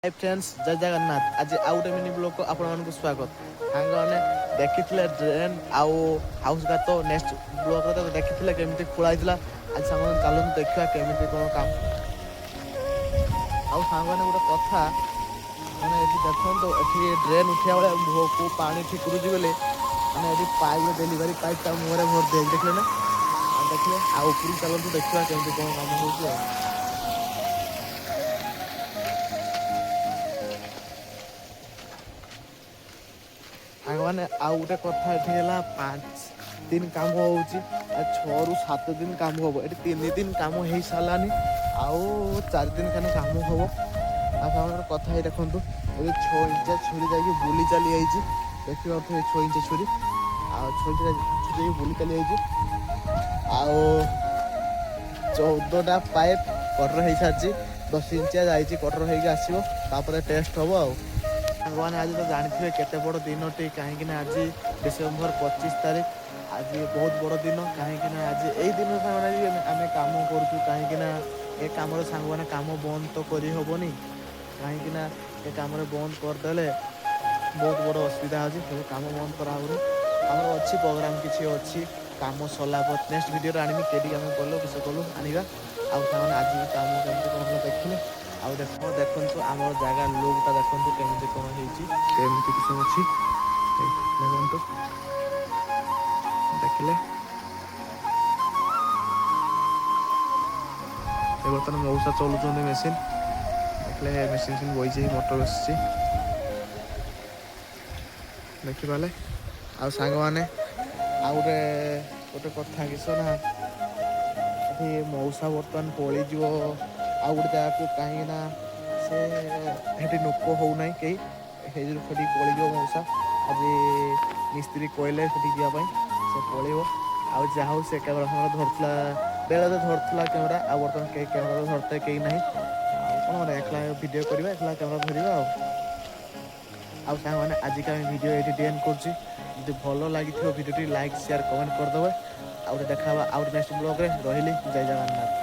Hi friends जय जगन्नाथ आज आउ गोटे मिनी ब्लॉग को आपण मानक स्वागत सांग मैंने देखी ड्रेन आउ हाउस घाट नेक्स्ट ब्लॉग रे देखी केमती खोला आज सांग चलू देखा केमी कौन काम आउ सांग मैंने गोटे कथा मैंने देखो ये ड्रेन उठा बेले मुह को पानी ठीक करुच्छी बोले मैंने ये पाइप डेलीवरी पाइप मुहर भर दे देखले ना देखिए आउ चलू देखा केमी कौन काम हो मैंने आउ गोटे कथा ये 5 दिन काम हो 6 ରୁ 7 दिन काम हम ये 3 दिन काम हो सारानी आउ 4 दिन खाने काम हम आप कथा ही देखो ये 6 इंचिया छुरी जाकि बुली चली देखिए ये 6 इंचिया छुरी छुरी बुली चली आ14टा पाइप कटर हो सारी 10 इंचिया जाइए कटर होपर टेस्ट हम आने आज तो जानते केते बड़ दिन टी कहीं आज डिसेम्बर 25 तारीख आज बहुत बड़ दिन कहीं आज यही दिन आम कम करूँ कहीं कम सांग मैंने कम बंद तो करहबनी कहीं ये कम बंद करदे बहुत बड़ असुविधा अच्छी कम बंद कराऊनी आम अच्छी प्रोग्राम किसी अच्छी कम सरला नेक्स्ट वीडियो आनी केटी आम गलु किस कलु आनिका आज कम केमती कौन देखिले आउ देखो आम जगह लुकटा देखो केमी कौन होमती किसी अच्छी देखो देखिले बर्तमान मऊसा चलुं मेसीन देखिले मेसीन बही मोटर बस देखिपारे आउ सांग मैंने आउ गोटे कथा किस ना ये मऊसा बर्तमान पलैज आउ गोटे जगह को कहीं नोक होना कहीं पलैज मऊसा आज मिस्त्री कहले जावाई से पलैब आउ जहा से कैमेरा धरला बेले धरला कैमेरा आ बर्तमान कैमेरा धरते कहीं ना कौन एकला वीडियो करवा एकला कैमेरा धरवा आ सांग मैंने आज का वीडियो ये एंड कर भल लगी वीडियो लाइक शेयर कमेंट करदे आउ देखा आउ नेक्स्ट ब्लॉग रे रही जय जगन्नाथ।